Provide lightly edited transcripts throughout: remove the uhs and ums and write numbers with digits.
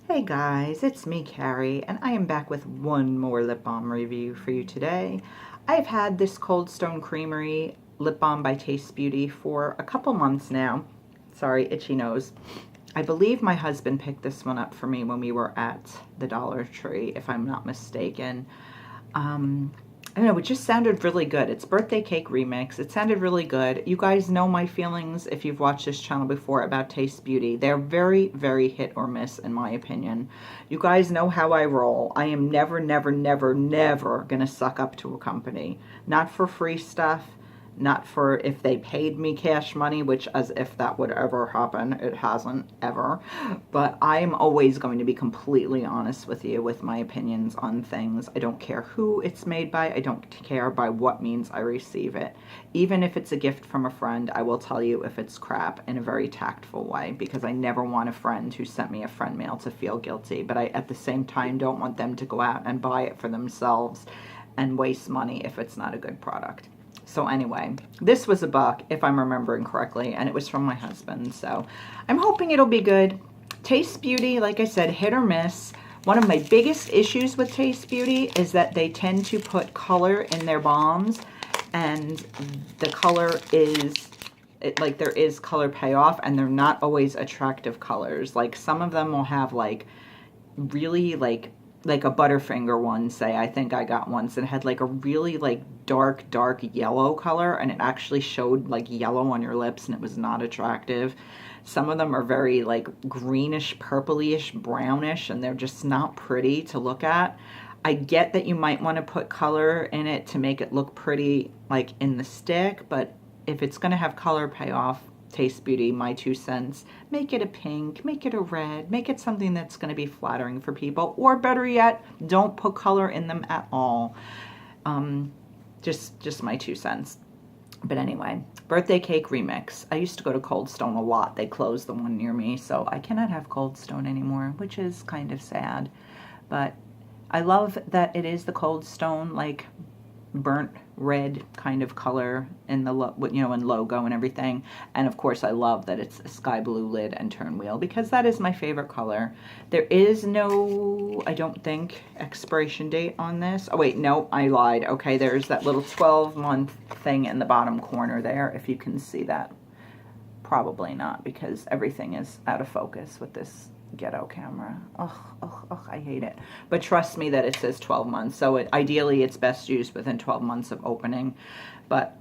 Hey guys, it's me, Carrie, and I am back with one more lip balm review for you today. I've had this Cold Stone Creamery lip balm by Taste Beauty for a couple months now. Sorry, itchy nose. I believe my husband picked this one up for me when we were at the Dollar Tree, if I'm not mistaken. I don't know, it just sounded really good. It's Birthday Cake Remix. It sounded really good. You guys know my feelings if you've watched this channel before about Taste Beauty. They're very, very hit or miss in my opinion. You guys know how I roll. I am never, never, never, never going to suck up to a company. Not for free stuff. Not for if they paid me cash money, which as if that would ever happen. It hasn't ever. But I'm always going to be completely honest with you with my opinions on things. I don't care who it's made by. I don't care by what means I receive it. Even if it's a gift from a friend, I will tell you if it's crap in a very tactful way, because I never want a friend who sent me a friend mail to feel guilty. But I, at the same time, don't want them to go out and buy it for themselves and waste money if it's not a good product. So anyway, this was $1, if I'm remembering correctly, and it was from my husband. So I'm hoping it'll be good. Taste Beauty, like I said, hit or miss. One of my biggest issues with Taste Beauty is that they tend to put color in their balms, and the color is, like there is color payoff, and they're not always attractive colors. Like some of them will have like really like a Butterfinger one, say, I think I got once, and it had like a really like dark yellow color, and it actually showed like yellow on your lips, and it was not attractive. Some of them are very like greenish, purplyish, brownish, and they're just not pretty to look at. I get that you might want to put color in it to make it look pretty like in the stick, but if it's going to have color payoff, Taste Beauty, my 2 cents, make it a pink, make it a red, make it something that's going to be flattering for people, or better yet, don't put color in them at all. Just my 2 cents. But anyway, Birthday Cake Remix. I used to go to Cold Stone a lot. They closed the one near me, so I cannot have Cold Stone anymore, which is kind of sad. But I love that it is the Cold Stone, like, burnt red kind of color in the in logo and everything. And of course I love that it's a sky blue lid and turn wheel, because that is my favorite color. There is no, I don't think, expiration date on this. Oh wait, no, I lied. Okay, there's that little 12-month thing in the bottom corner there, if you can see that. Probably not, because everything is out of focus with this ghetto camera. I hate it. But trust me that it says 12 months. So ideally it's best used within 12 months of opening. But,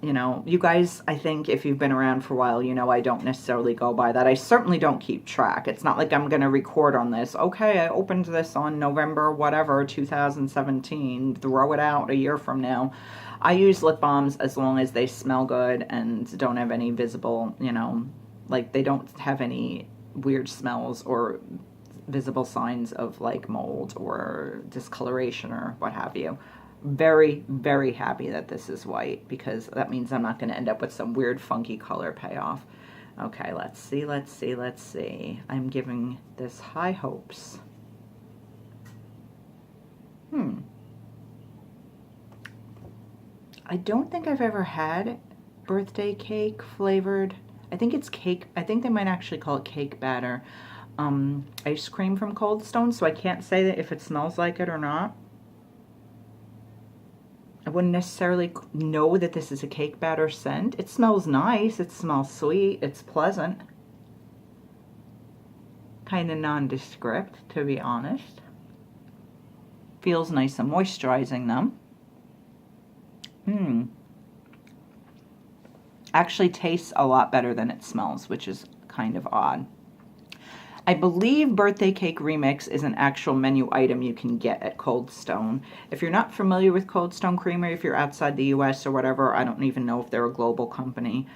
you know, you guys, I think if you've been around for a while, you know I don't necessarily go by that. I certainly don't keep track. It's not like I'm going to record on this. Okay, I opened this on November, whatever, 2017. Throw it out a year from now. I use lip balms as long as they smell good and don't have any visible, you know, like they don't have any weird smells or visible signs of like mold or discoloration or what have you. Very, very happy that this is white, because that means I'm not going to end up with some weird funky color payoff. Okay, let's see. I'm giving this high hopes. I don't think I've ever had birthday cake flavored. I think it's cake. I think they might actually call it cake batter ice cream from Cold Stone, so I can't say that if it smells like it or not. I wouldn't necessarily know that this is a cake batter scent. It smells nice. It smells sweet. It's pleasant. Kind of nondescript, to be honest. Feels nice and moisturizing them. Actually tastes a lot better than it smells, which is kind of odd. I believe Birthday Cake Remix is an actual menu item you can get at Cold Stone. If you're not familiar with Cold Stone Creamery, if you're outside the US or whatever, I don't even know if they're a global company.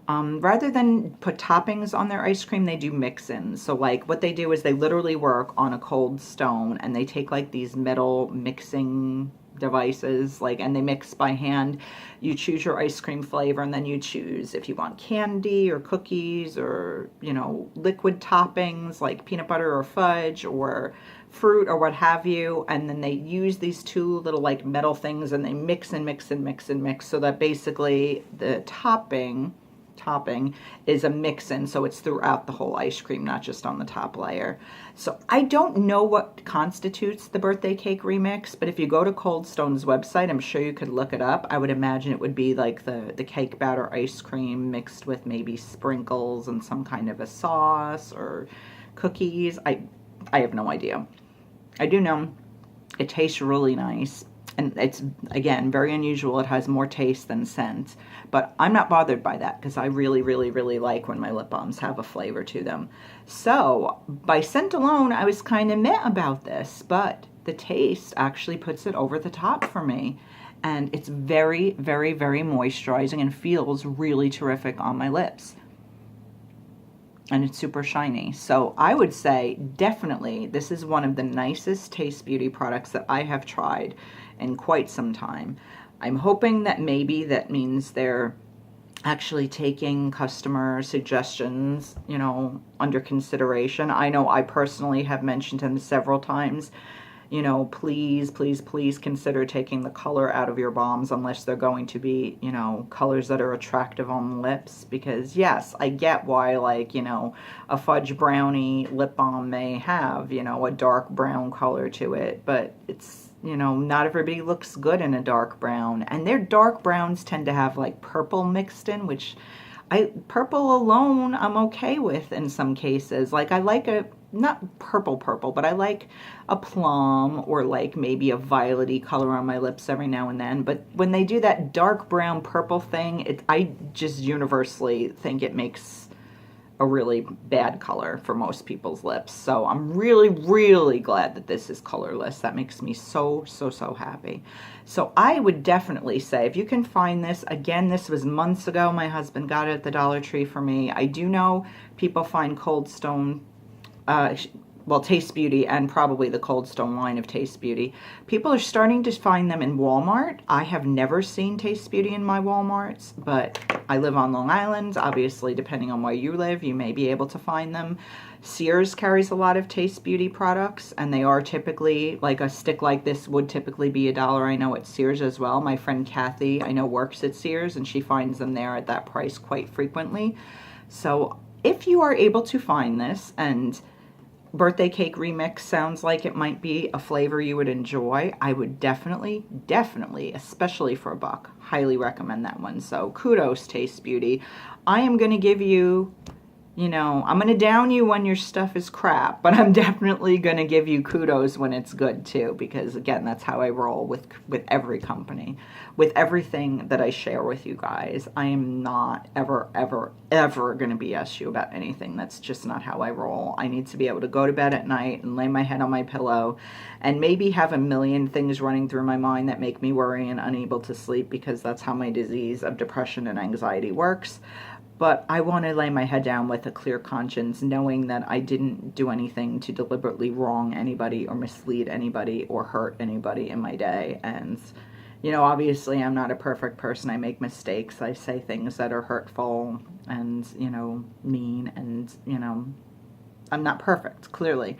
Rather than put toppings on their ice cream, they do mix-ins. So like what they do is they literally work on a Cold Stone, and they take like these metal mixing devices, like, and they mix by hand. You choose your ice cream flavor, and then you choose if you want candy or cookies or, you know, liquid toppings like peanut butter or fudge or fruit or what have you. And then they use these 2 little like metal things, and they mix and mix and mix and mix, so that basically the topping topping is a mix-in, so it's throughout the whole ice cream, not just on the top layer. So I don't know what constitutes the birthday cake remix, but if you go to Cold Stone's website, I'm sure you could look it up. I would imagine it would be like the cake batter ice cream mixed with maybe sprinkles and some kind of a sauce or cookies. I have no idea. I do know it tastes really nice. And it's, again, very unusual. It has more taste than scent. But I'm not bothered by that because I really, really, really like when my lip balms have a flavor to them. So by scent alone, I was kind of meh about this. But the taste actually puts it over the top for me. And it's very, very, very moisturizing and feels really terrific on my lips. And it's super shiny. So I would say definitely this is one of the nicest Taste Beauty products that I have tried in quite some time. I'm hoping that maybe that means they're actually taking customer suggestions, you know, under consideration. I know I personally have mentioned them several times, you know, please, please, please consider taking the color out of your balms unless they're going to be, you know, colors that are attractive on the lips. Because yes, I get why, like, you know, a fudge brownie lip balm may have, you know, a dark brown color to it, but it's, you know, not everybody looks good in a dark brown. And their dark browns tend to have like purple mixed in, which purple alone I'm okay with in some cases. Like I like a, not purple, but I like a plum or like maybe a violety color on my lips every now and then. But when they do that dark brown purple thing, I just universally think it makes a really bad color for most people's lips. So I'm really, really glad that this is colorless. That makes me so, so, so happy. So I would definitely say if you can find this, again, this was months ago. My husband got it at the Dollar Tree for me. I do know people find Cold Stone, well, Taste Beauty and probably the Cold Stone line of Taste Beauty. People are starting to find them in Walmart. I have never seen Taste Beauty in my Walmarts, but I live on Long Island. Obviously, depending on where you live, you may be able to find them. Sears carries a lot of Taste Beauty products, and they are typically, like a stick like this would typically be $1. I know at Sears as well. My friend Kathy, I know, works at Sears, and she finds them there at that price quite frequently. So if you are able to find this, and birthday cake remix sounds like it might be a flavor you would enjoy, I would definitely, especially for $1, highly recommend that one. So kudos, Taste Beauty. I am going to give you, you know, I'm going to down you when your stuff is crap, but I'm definitely going to give you kudos when it's good too, because again, that's how I roll with every company, with everything that I share with you guys. I am not ever, ever, ever going to BS you about anything. That's just not how I roll. I need to be able to go to bed at night and lay my head on my pillow and maybe have a million things running through my mind that make me worry and unable to sleep, because that's how my disease of depression and anxiety works. But I want to lay my head down with a clear conscience, knowing that I didn't do anything to deliberately wrong anybody or mislead anybody or hurt anybody in my day. And, you know, obviously I'm not a perfect person. I make mistakes. I say things that are hurtful and, you know, mean, and, you know, I'm not perfect, clearly.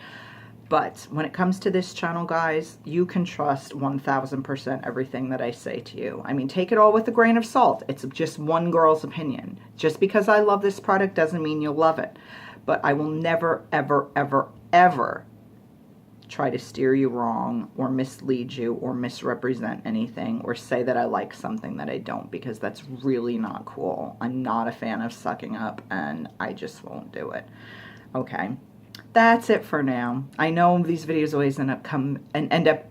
But when it comes to this channel, guys, you can trust 1000% everything that I say to you. I mean, take it all with a grain of salt. It's just one girl's opinion. Just because I love this product doesn't mean you'll love it. But I will never, ever, ever, ever try to steer you wrong or mislead you or misrepresent anything or say that I like something that I don't, because that's really not cool. I'm not a fan of sucking up, and I just won't do it. Okay. That's it for now. I know these videos always end up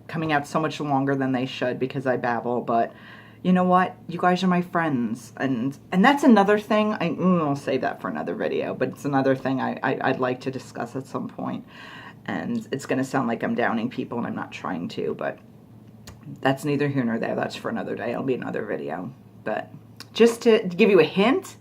coming out so much longer than they should because I babble, but you know what? You guys are my friends, and that's another thing. I'll save that for another video, but it's another thing I'd like to discuss at some point. And it's going to sound like I'm downing people, and I'm not trying to, but that's neither here nor there. That's for another day. It'll be another video. But just to give you a hint,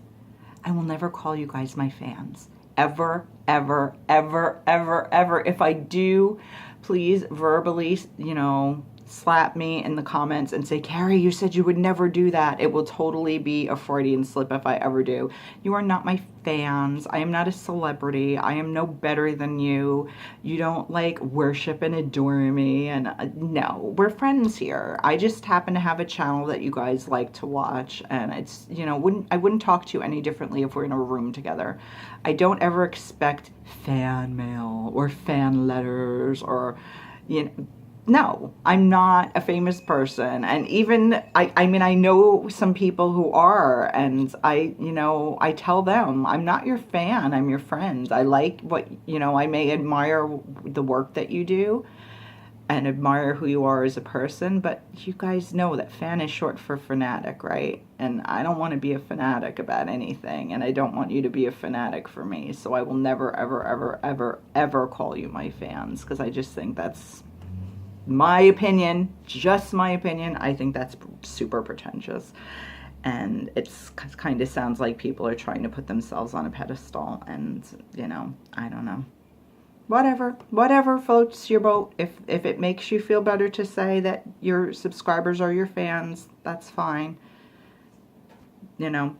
I will never call you guys my fans. Ever, ever, ever, ever, ever. If I do, please verbally, you know, slap me in the comments and say, Carrie, you said you would never do that. It will totally be a Freudian slip if I ever do. You are not my fans. I am not a celebrity. I am no better than you. You don't like worship and adore me. And no, we're friends here. I just happen to have a channel that you guys like to watch. And it's, you know, I wouldn't talk to you any differently if we're in a room together. I don't ever expect fan mail or fan letters or, you know, no, I'm not a famous person. And even, I mean, I know some people who are, and you know, I tell them, I'm not your fan, I'm your friend. I like what, you know, I may admire the work that you do and admire who you are as a person, but you guys know that fan is short for fanatic, right? And I don't want to be a fanatic about anything, and I don't want you to be a fanatic for me. So I will never, ever, ever, ever, ever call you my fans, because I just think that's my opinion, just my opinion. I think that's super pretentious. And it's kind of sounds like people are trying to put themselves on a pedestal. And, you know, I don't know. Whatever floats your boat. If it makes you feel better to say that your subscribers are your fans, that's fine. You know,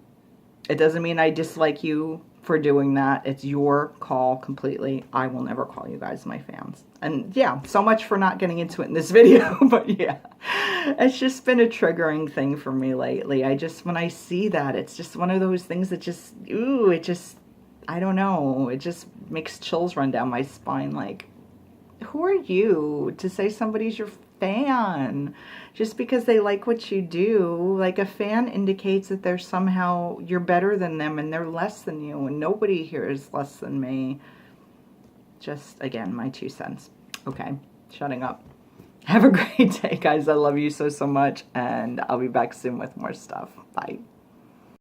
it doesn't mean I dislike you for doing that. It's your call completely. I will never call you guys my fans. And yeah, so much for not getting into it in this video, but yeah, it's just been a triggering thing for me lately. When I see that, it's just one of those things that just, ooh, it just, I don't know, it just makes chills run down my spine. Like, who are you to say somebody's your fan just because they like what you do? Like, a fan indicates that they're somehow, you're better than them and they're less than you, and nobody here is less than me. Just, again, my 2 cents. Okay, shutting up. Have a great day, guys. I love you so much, and I'll be back soon with more stuff. Bye.